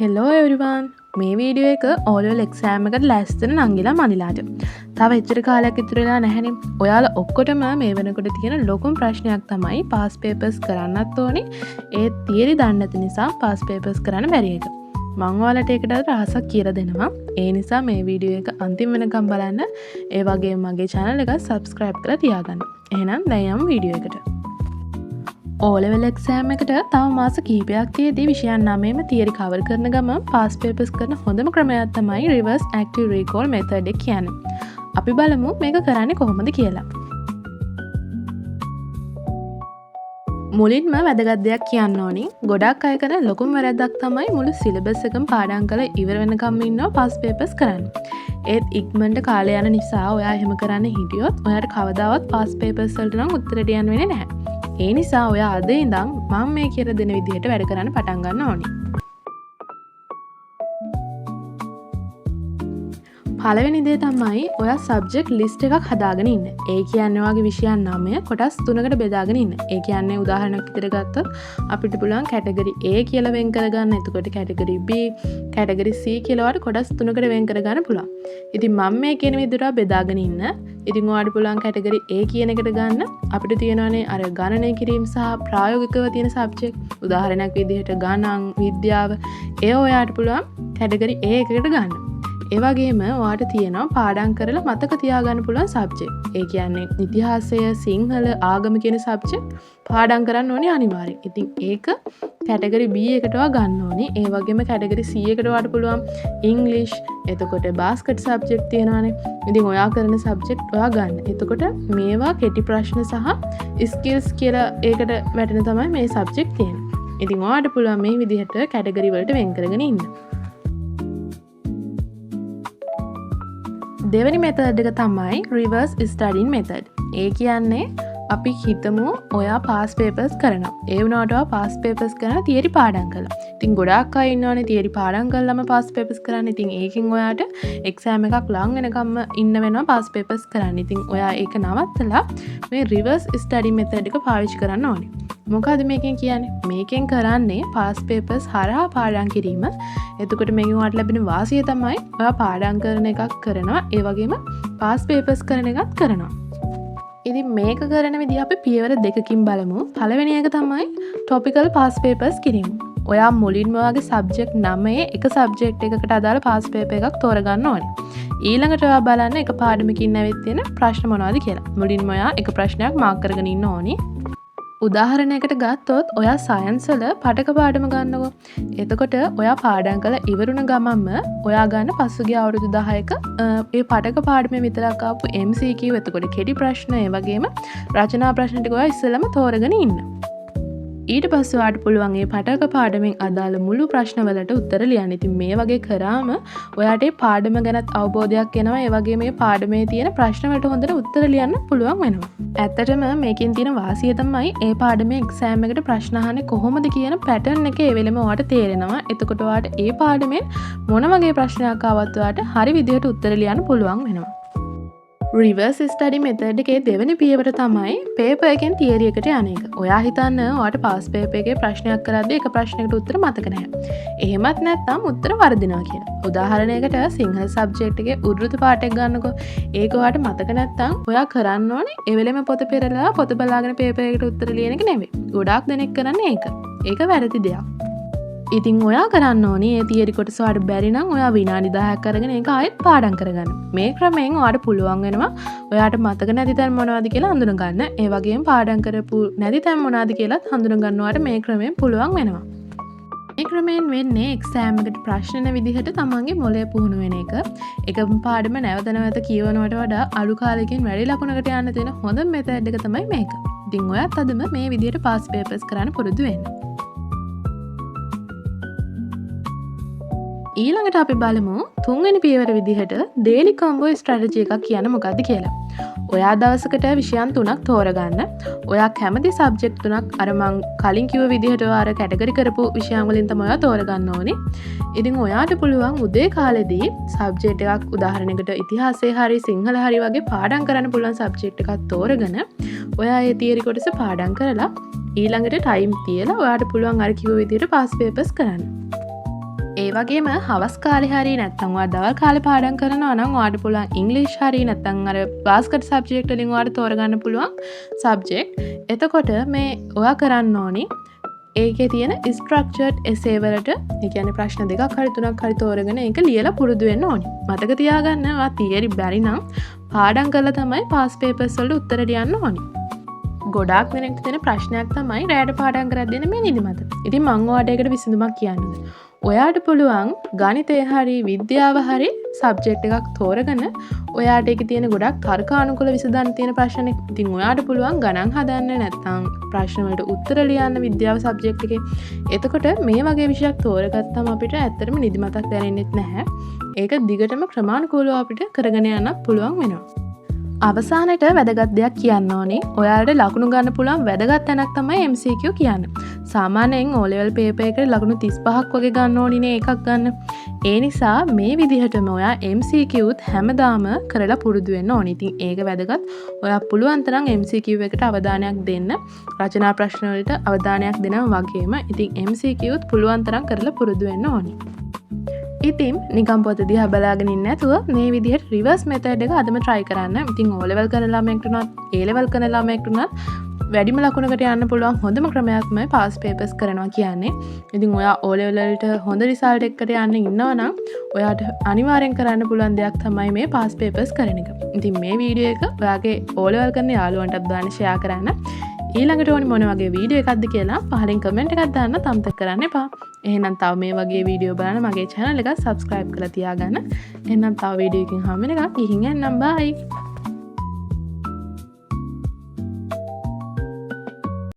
Hello everyone මේ video එක O level exam එකට ලැස්තෙන නංගිලා මනිලාට. තව එච්චර කාලයක් ඉතුරු වෙලා නැහැනේ. ඔයාලා ඔක්කොටම මේ වෙනකොට තියෙන ලොකුම ප්‍රශ්නයක් තමයි පාස් පේපර්ස් කරන්නත් ඕනේ. ඒ තියරි දන්නේ නැති නිසා පාස් පේපර්ස් කරන්න බැරි එක. මම ඔයාලට ඒකට රහසක් කියලා දෙනවා. ඒ නිසා මේ වීඩියෝ එක අන්තිම වෙනකම් බලන්න. ඒ වගේම මගේ channel එක subscribe කරලා තියාගන්න. එහෙනම් දැන් යමු වීඩියෝ එකට. ඕලෙවල් එක්සෑම් එකට තව මාස කීපයක් තියේදී විෂයන් 9ම තියරි කවර් කරන ගමන් පාස් පේපර්ස් කරන හොඳම ක්‍රමයක් තමයි රිවර්ස් ඇක්ටිව් රීකෝල් මෙතඩ් එක කියන්නේ. අපි බලමු මේක කරන්නේ කොහොමද කියලා. මුලින්ම වැදගත් දෙයක් කියන්න ඕනි. ගොඩක් අය කරන ලොකුම වැරද්දක් තමයි මුළු සිලබස් එකම පාඩම් කරලා ඉවර වෙනකම් ඉන්නවා පාස් පේපර්ස් කරන්න. ඒත් ඉක්මනට කාලය යන නිසා ඔයා එහෙම කරන්න හිටියොත් ඔයාට කවදාවත් පාස් පේපර්ස් වලට නම් උත්තර දෙන්න වෙන්නේ නැහැ. ඒ නිසා ඔයා අද ඉඳන් මම මේ කියලා දෙන විදිහට වැඩ කරන්න පටන් ගන්න ඕනේ. පළවෙනි දේ තමයි ඔයා සබ්ජෙක්ට් ලිස්ට් එකක් හදාගෙන ඉන්න. ඒ කියන්නේ ඔයාගේ විෂයන් 9 කොටස් 3කට බෙදාගෙන ඉන්න. ඒ කියන්නේ උදාහරණයක් විදිහට ගත්තොත් අපිට පුළුවන් කැටගරි A කියලා වෙන් කරගන්න. එතකොට කැටගරි B, කැටගරි C කියලා වඩ කොටස් 3කට වෙන් කරගන්න පුළුවන්. ඉතින් මම මේ කියන විදිහට බෙදාගෙන ඉන්න. ඉතින් ඔයාලට පුළුවන් කැටගරි A කියන එකට ගන්න. අපිට තියෙනවානේ අර ගණනය කිරීම සහ ප්‍රායෝගිකව තියෙන සබ්ජෙක්ට්. උදාහරණයක් විදිහට ගණන්, විද්‍යාව. ඒ ඔයාලට පුළුවන් කැටගරි A එකකට ගන්න. ඒ වගේම ඔයාලට තියෙනවා පාඩම් කරලා මතක තියාගන්න පුළුවන් සබ්ජෙක්ට්. ඒ කියන්නේ ඉතිහාසය, සිංහල, ආගම කියන සබ්ජෙක්ට් පාඩම් කරන්න ඕනේ අනිවාර්යෙන්. ඉතින් ඒක කැටගරි B එකට ගන්න ඕනේ. ඒ වගේම කැටගරි C එකට ඔයාලට පුළුවන් ඉංග්‍රීසි, එතකොට බාස්කට් සබ්ජෙක්ට් තියෙනවානේ. ඉතින් ඔයා කරන සබ්ජෙක්ට් ඔයා ගන්න. එතකොට මේවා කෙටි ප්‍රශ්න සහ ස්කිල්ස් කියලා ඒකට වැටෙන තමයි මේ සබ්ජෙක්ට් තියෙන්නේ. ඉතින් ඔයාලට පුළුවන් මේ විදිහට කැටගරි වලට වෙන් කරගෙන ඉන්න. දෙවැනි මෙතඩ් එක තමයි රිවර්ස් ස්ටඩින් මෙතඩ්. ඒ කියන්නේ අපි හිතමු ඔයා පාස් පේපර්ස් කරනවා. ඒ වුණාට ඔයා පාස් පේපර්ස් කරන තියරි පාඩම් කළා. ඉතින් ගොඩාක් අය ඉන්නවනේ තියරි පාඩම් කළාම පාස් පේපර්ස් කරන්න. ඉතින් ඒකෙන් ඔයාට එක්සෑම් එකක් ලඟ වෙනකම්ම ඉන්න වෙනවා පාස් පේපර්ස් කරන්න. ඉතින් ඔයා ඒක නවත්තලා මේ රිවර්ස් ස්ටඩින් මෙතඩ් එක පාවිච්චි කරන්න ඕනේ. මොකද මේකෙන් කියන්නේ? මේකෙන් කරන්නේ පාස් පේපර්ස් හරහා පාඩම් කිරීම. එතකොට මේකෙන් ඔයාලට ලැබෙන වාසිය තමයි ඔයා පාඩම් කරන එකක් කරනවා. ඒ වගේම පාස් පේපර්ස් කරන එකක් කරනවා. ඉතින් මේක කරන විදිහ අපි පියවර දෙකකින් බලමු. පළවෙනි එක තමයි ටොපිකල් පාස් පේපර්ස් කිරීම. ඔයා මුලින්ම ඔයාගේ සබ්ජෙක්ට් 9 එක සබ්ජෙක්ට් එකකට අදාළ පාස් පේපර් එකක් තෝරගන්න ඕනේ. ඊළඟට ඔයා බලන්න එක පාඩමකින් ඇවිත් තියෙන ප්‍රශ්න මොනවද කියලා. මුලින්ම ඔයා එක ප්‍රශ්නයක් මාක් කරගෙන ඉන්න ඕනේ. උදාහරණයකට ගත්තොත් ඔයා සයන්ස් වල පටක පාඩම ගන්නකො. එතකොට ඔයා පාඩම් කරලා ඉවරුණ ගමන්ම ඔයා ගන්න පසුගිය අවුරුදු 10ක ඒ පටක පාඩමේ විතරක් ආපු MCQ එතකොට කෙටි ප්‍රශ්න ඒ වගේම රචනා ප්‍රශ්න ටික ඔයා ඉස්සෙල්ලම තෝරගෙන ඉන්න. ඊට පස්සේ ඔයාට පුළුවන් මේ පටක පාඩමෙන් අදාළ මුළු ප්‍රශ්නවලට උත්තර ලියන්න. ඉතින් මේ වගේ කරාම ඔයාට මේ පාඩම ගැනත් අවබෝධයක් එනවා. ඒ වගේ මේ පාඩමේ තියෙන ප්‍රශ්න වලට හොඳට උත්තර ලියන්න පුළුවන් වෙනවා. ඇත්තටම මේකෙන් තියෙන වාසිය තමයි මේ පාඩමේ එක්සෑම් එකට ප්‍රශ්න අහන්නේ කොහොමද කියන පැටර්න් එක ඒ වෙලෙම ඔයාට තේරෙනවා. එතකොට ඔයාට මේ පාඩමෙන් මොන වගේ ප්‍රශ්නයක් ආවත් ඔයාට හරි විදිහට උත්තර ලියන්න පුළුවන් වෙනවා. රිවර්ස් ස්ටඩි මෙතඩ් එකේ දෙවෙනි පියවර තමයි පේපර් එකෙන් තියරි එකට යන එක. ඔයා හිතන්න ඔයාට පාස් පේපර් එකේ ප්‍රශ්නයක් කරද්දී එක ප්‍රශ්නයකට උත්තර මතක නැහැ. එහෙමත් නැත්නම් උත්තර වර්ධිනවා කියලා. උදාහරණයකට සිංහල සබ්ජෙක්ට් එකේ උද්ෘත පාඩයක් ගන්නකො. ඒක ඔයාට මතක නැත්නම් ඔයා කරන්න ඕනේ ඒ වෙලෙම පොත පෙරලා පොත බලාගෙන පේපර් එකට උත්තර ලියන එක නෙවෙයි. ගොඩාක් දෙනෙක් කරන්නේ ඒක. ඒක වැරදි දෙයක්. ඉතින් ඔයා කරන්න ඕනේ මේ තියරි කොටස ඔයාට බැරි නම් ඔයා විනාඩි 10ක් අරගෙන ඒක ආයෙත් පාඩම් කරගන්න. මේ ක්‍රමයෙන් ඔයාට පුළුවන් වෙනවා ඔයාට මතක නැති තැන් මොනවද කියලා හඳුන ගන්න. ඒ වගේම පාඩම් කරපු නැති තැන් මොනවද කියලාත් හඳුන ගන්න ඔයාට මේ ක්‍රමයෙන් පුළුවන් වෙනවා. මේ ක්‍රමයෙන් වෙන්නේ එක්සෑම් එකට ප්‍රශ්න විදිහට තමන්ගේ මොළය පුහුණු වෙන එක. එකම පාඩම නැවත නැවත කියවනවට වඩා අඩු කාලෙකින් වැඩි ලකුණකට යන්න තියෙන හොඳ මෙතඩ් එක තමයි මේක. ඉතින් ඔයත් අදම මේ විදිහට පාස් පේපර්ස් කරන්න පුරුදු වෙන්න. ඊළඟට අපි බලමු තුන්වෙනි පියවර විදිහට ඩේලි කොම්බෝ ස්ට්‍රැටජි එකක් කියන මොකක්ද කියලා. ඔයා දවසකට විෂයන් 3ක් තෝරගන්න. ඔයා කැමති සබ්ජෙක්ට් 3ක් අර මං කලින් කිව්ව විදිහට ඔයා අර කැටගරි කරපු විෂයන් වලින් තමයි ඔයා තෝරගන්න ඕනේ. ඉතින් ඔයාට පුළුවන් උදේ කාලෙදී සබ්ජෙක්ට් එකක් උදාහරණයකට ඉතිහාසය හරි සිංහල හරි වගේ පාඩම් කරන්න පුළුවන් සබ්ජෙක්ට් එකක් තෝරගෙන ඔයා ඒ තියරි කොටස පාඩම් කරලා ඊළඟට ටයිම් තියලා ඔයාට පුළුවන් අර කිව්ව විදිහට පාස් පේපර්ස් කරන්න. ඒ වගේම හවස් කාලේ හරි නැත්නම් ඔයා දවල් කාලේ පාඩම් කරනවා නම් ඔයාට පුළුවන් ඉංග්‍රීසි හරි නැත්නම් අර වාස්කට් සබ්ජෙක්ට් වලින් ඔයාට තෝරගන්න පුළුවන් සබ්ජෙක්ට්. එතකොට මේ ඔයා කරන්න ඕනි ඒකේ තියෙන ස්ට්‍රක්චර්ඩ් එසේ වලට ඒ කියන්නේ ප්‍රශ්න දෙකක් හරි තුනක් හරි තෝරගෙන ඒක ලියලා පුරුදු වෙන්න ඕනි. මතක තියාගන්න ඔයා තියරි බැරි නම් පාඩම් කරලා තමයි පාස් පේපර්ස් වලට උත්තර ලියන්න ඕනි. ගොඩාක් දෙනෙක්ට තියෙන ප්‍රශ්නයක් තමයි රැයට පාඩම් කරද්දී මේ නිදිමත. ඉතින් මම ඔයාලට ඒකට විසඳුමක් කියන්නම්. ඔයාට පුළුවන් ගණිතය හරි විද්‍යාව හරි සබ්ජෙක්ට් එකක් තෝරගෙන ඔයාට ඒකේ තියෙන ගොඩක් තර්කානුකූල විසඳන්න තියෙන ප්‍රශ්න ඉතින් ඔයාට පුළුවන් ගණන් හදන්න නැත්නම් ප්‍රශ්න වලට උත්තර ලියන්න විද්‍යාව සබ්ජෙක්ට් එකේ. එතකොට මේ වගේ විෂයක් තෝරගත්තම අපිට ඇත්තටම නිදිමතක් දැනෙන්නේ නැහැ. ඒක දිගටම ක්‍රමානුකූලව අපිට කරගෙන යන්න පුළුවන් වෙනවා. අවසානට වැදගත් දෙයක් කියන්න ඕනේ. ඔයාලට ලකුණු ගන්න පුළුවන් වැදගත් තැනක් තමයි MCQ කියන්නේ. සාමාන්‍යයෙන් O level paper එකට ලකුණු 35ක් වගේ ගන්න ඕනිනේ එකක් ගන්න. ඒ නිසා මේ විදිහටම ඔයා MCQත් හැමදාම කරලා පුරුදු වෙන්න ඕනේ. ඉතින් ඒක වැදගත්. ඔයා පුළුවන් තරම් MCQ එකට අවධානයක් දෙන්න. රචනා ප්‍රශ්න වලට අවධානයක් දෙනවා වගේම ඉතින් MCQත් පුළුවන් තරම් කරලා පුරුදු වෙන්න ඕනේ. ඉතින් නිකම් පොත දිහා බලාගෙන ඉන්නේ නැතුව මේ විදිහට රිවර්ස් මෙතඩ් එක අදම try කරන්න. ඉතින් O level කරන ළමයෙක්ට උනත් A level කරන ළමයෙක්ට උනත් වැඩිම ලකුණකට යන්න පුළුවන් හොඳම ක්‍රමයක් තමයි පාස් පේපර්ස් කරනවා කියන්නේ. ඉතින් ඔයා O level වලට හොඳ රිසල්ට් එකකට යන්න ඉන්නවා නම් ඔයාට අනිවාර්යෙන් කරන්න පුළුවන් දෙයක් තමයි මේ පාස් පේපර්ස් කරන එක. ඉතින් මේ වීඩියෝ එක ඔයාගේ O level කරන යාළුවන්ටත් දාන්න ෂෙයා කරන්න. ඊළඟට ඕනි මොන වගේ වීඩියෝ එකක්ද කියලා පහලින් කමෙන්ට් එකක් දාන්න අමතක කරන්න එපා. එහෙනම් තව මේ වගේ වීඩියෝ බලන්න මගේ channel එක subscribe කරලා තියාගන්න. එහෙනම් තව වීඩියෝ එකකින් හම්බ වෙනකම් ගිහින් යන්නම්. bye.